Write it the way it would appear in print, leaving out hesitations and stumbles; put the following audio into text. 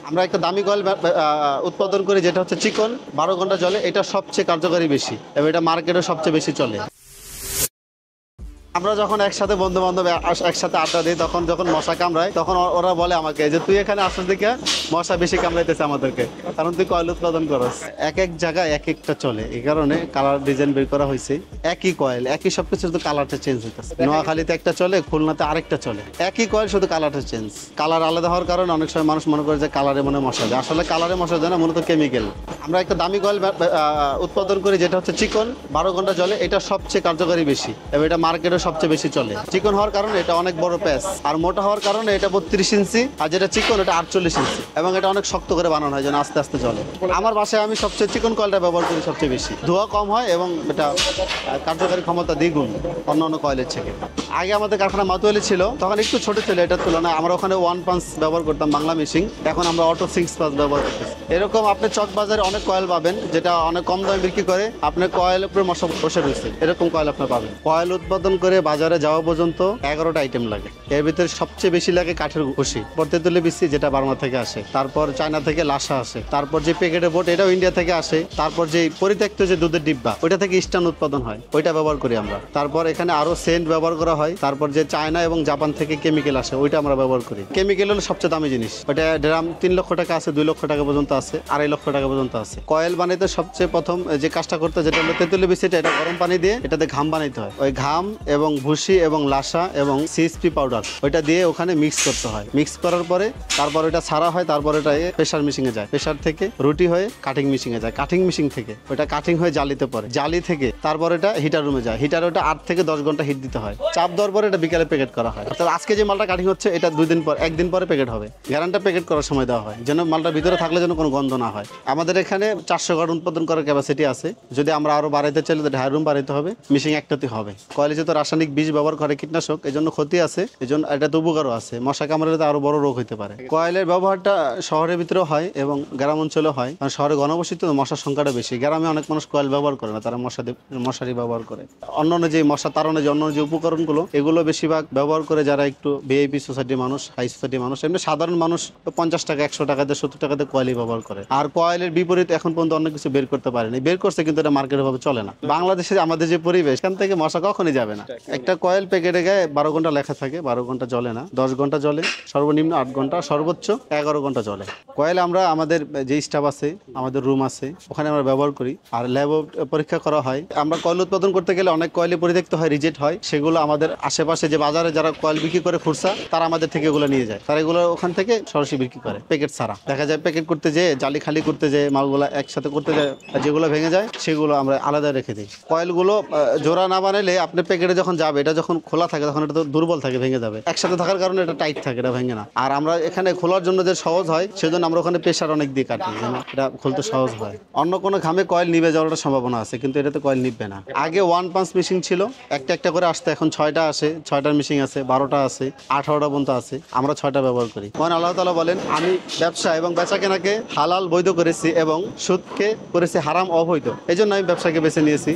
আমরা একটা দামি কয়েল উৎপাদন করি যেটা হচ্ছে চিকন 12 ঘন্টা চলে। এটা সবচেয়ে কার্যকারী বেশি এবং এটা মার্কেটে সবচেয়ে বেশি চলে। আমরা যখন একসাথে বন্ধু বান্ধব একসাথে আড্ডা দিই তখন যখন মশা কামড়ায় তখন ওরা বলে আমাকে যে তুই এখানে আসছিস দিকে মশা বেশি কামড়াইতেছে আমাদেরকে, কারণ তুই কয়েল উৎপাদন করস। এক এক জায়গায় এক একটা চলে, এই কারণে কালার ডিজাইন বের করা হয়েছে। একই কয়েল একই সবকিছু, শুধু কালারটা চেঞ্জ হইতেছে। নোয়াখালীতে একটা চলে, খুলনাতে আরেকটা চলে, একই কয়েল শুধু কালারটা চেঞ্জ। কালার আলাদা হওয়ার কারণে অনেক সময় মানুষ মনে করে যে কালারে মনে মশা যায়, আসলে কালারে মশা যায় না, মূলত কেমিক্যাল। আমরা একটা দামি কয়েল উৎপাদন করি যেটা হচ্ছে চিকন 12 ঘন্টা চলে। এটা সবচেয়ে কার্যকারী বেশি এবং এটা মার্কেটে সবচেয়ে বেশি চলে। চিকন হওয়ার কারণে এটা অনেক বড় প্যাচ, আর মোটা হওয়ার কারণে এটা 32 ইঞ্চি, আর যেটা চিকন এটা 48 ইঞ্চি, এবং এটা অনেক শক্ত করে বানানো হয় যেন আস্তে আস্তে চলে। আমার বাসায় আমি সবচেয়ে চিকন কয়েলটা ব্যবহার করি সবচেয়ে বেশি। ধোঁয়া কম হয় এবং এটা কার্যকারী ক্ষমতা দ্বিগুণ অন্য অন্য কয়েলের থেকে। আগে আমাদের কারখানা মাতুয়ালি ছিল, তখন একটু ছোট ছিল এটার তুলনায়। আমরা ওখানে 1 পাঞ্চ ব্যবহার করতাম বাংলা মেশিন, এখন আমরা অটো 6 পাঞ্চ ব্যবহার করতেছি। এরকম আপনি চক বাজারে অনেক কয়েল পাবেন যেটা অনেক কম দামে বিক্রি করে, আপনার কয়েল উপরে মশা বসে রয়েছে, এরকম কয়েল আপনি পাবেন। কয়েল উৎপাদন করে বাজারে যাওয়া পর্যন্ত 11টা আইটেম লাগে। এর ভিতরে সবচেয়ে বেশি লাগে কাঠের ঘষি, তেঁতুলে বিসি যেটা বার্মা থেকে আসে, তারপর চায়না থেকে লাসা আসে, তারপর যে প্যাকেটের বোর্ড এটাও ইন্ডিয়া থেকে আসে, তারপর যে পরিত্যক্ত যে দুধের ডিব্বা ওইটা থেকে স্টান উৎপাদন হয়, ওইটা ব্যবহার করি আমরা। তারপর এখানে আরো সেন্ট ব্যবহার করা হয়। তারপর যে চায়না এবং জাপান থেকে কেমিক্যাল আসে ওইটা আমরা ব্যবহার করি। কেমিক্যাল হলো সবচেয়ে দামি জিনিস, ওইটা ড্রাম 3 লক্ষ টাকা আছে, 2 লক্ষ টাকা পর্যন্ত আছে, 2.5 লক্ষ টাকা পর্যন্ত আছে। কয়েল বানাইতে সবচেয়ে প্রথম যে কাজটা করতে, যেটা হলো তেঁতুলে বিসিটা, এটা গরম পানি দিয়ে এটাতে ঘাম বানাইতে হয়। ওই ঘাম এবং ভুসি এবং লাসা এবং সিএসপি পাউডার ওইটা দিয়ে ওখানে মিক্স করতে হয়। মিক্স করার পরে তারপর ওটা ছাড়া হয়, তারপর এটা প্রেসার মেশিনে যায়, প্রেসার থেকে রুটি হয়ে কাটিং মেশিনে যায়, কাটিং মেশিন থেকে ওটা কাটিং হয়ে জালিতে পড়ে, জালি থেকে তারপর এটা হিটার রুমে যায়, হিটার ওটা 8 থেকে 10 ঘন্টা হিট দিতে হয়। চাপ দেওয়ার পরে এটা বিকালে প্যাকেট করা হয়। অর্থাৎ আজকে যে মালটা কাটিং হচ্ছে এটা 2 দিন পর 1 দিন পরে প্যাকেট হবে। গ্যারান্টি প্যাকেট করার সময় দেওয়া হয় যেন মালটা ভিতরে থাকলে যেন কোনো গন্ধ না হয়। আমাদের এখানে 400 কার্টন উৎপাদন করার ক্যাপাসিটি আছে। যদি আমরা আরো বাড়াইতে চাইলে হাই রুম বাড়াইতে হবে, মেশিন একটাতে হবে। কয়েলে যেহেতু রাসায়নিক বীজ ব্যবহার করে, কীটনাশক, এই জন্য ক্ষতি আছে, এই জন্য এটা তো উপকারও আছে। মশা কামড়ালে আরো বড় রোগ হতে পারে। কয়েলের ব্যবহারটা শহরের ভিতরে হয় এবং গ্রাম অঞ্চলে হয়, কারণ শহরে ঘনবসতিত মশার সংখ্যাটা বেশি। গ্রামে অনেক মানুষ কয়েল ব্যবহার করে না, তারা মশারি ব্যবহার করে। অন্যান্য যে মশা তাড়ানোর যে অন্য যে উপকরণগুলো এগুলো বেশিরভাগ ব্যবহার করে যারা একটু ভিআইপি সোসাইটির মানুষ, হাই সোসাইটির মানুষ। এমনি সাধারণ মানুষ 50 টাকা 100 টাকাতে 70 টাকাতে কয়েলই ব্যবহার করে। আর কয়েলের বিপরীত এখন পর্যন্ত অনেক কিছু বের করতে পারেনি, বের করছে কিন্তু এটা মার্কেটের ভাবে চলে না। বাংলাদেশে আমাদের যে পরিবেশ, এখান থেকে মশা কখনই যাবে না। একটা কয়েল প্যাকেটে গায়ে 12 ঘন্টা লেখা থাকে, 12 ঘন্টা জ্বলে না, 10 ঘন্টা জ্বলে, সর্বনিম্ন 8 ঘন্টা, সর্বোচ্চ 11 ঘন্টা জ্বলে। কয়েল আমরা আমাদের যে স্টাফ আছে, আমাদের রুম আছে, ওখানে আমরা ব্যবহার করি। আর ল্যাবও পরীক্ষা করা হয়। আমরা কয়েল উৎপাদন করতে গেলে অনেক কয়েলই পরিত্যক্ত হয়, রিজেক্ট হয়। সেগুলো আমাদের আশেপাশে যে বাজারে যারা কয়েল বিক্রি করে খুচরা, তারা আমাদের থেকে এগুলো নিয়ে যায়, তারা এগুলো ওখান থেকে সরাসরি বিক্রি করে প্যাকেট ছাড়া। দেখা যায় প্যাকেট করতে যেয়ে জালি খালি করতে যেয়ে মালগুলো একসাথে করতে যায়, যেগুলো ভেঙে যায় সেগুলো আমরা আলাদা রেখে দিই। কয়েলগুলো জোড়া না বানাইলে আপনি প্যাকেটে যখন যাবে, এটা যখন খোলা থাকে তখন এটা তো দুর্বল থাকে, ভেঙে যাবে। একসাথে থাকার কারণে এটা টাইট থাকে, এটা ভেঙে না। আর আমরা এখানে খোলার জন্য যে সহজ হয়, সেজন্য আমরা ওখানে প্রেসার অনেক দিয়ে কাটি যেন এটা খুলতে সহজ হয়। অন্য কোনো ঘামে কয়েল নিভে যাওয়ার সম্ভাবনা আছে, কিন্তু এটাতে কয়েল নিবে না। আগে 1 পাঞ্চ মেশিন ছিল, একটা একটা করে আসতে, এখন 6টা আসে, 6টার মেশিন আছে, 12টা আছে, 18টা পর্যন্ত আছে। আমরা 6টা ব্যবহার করি। মহান আল্লাহ তাআলা বলেন, আমি ব্যবসা এবং বেচা কেনাকে হালাল বৈধ করেছি এবং সুদকে করেছি হারাম অবৈধ। এই জন্য আমি ব্যবসাকে বেছে নিয়েছি।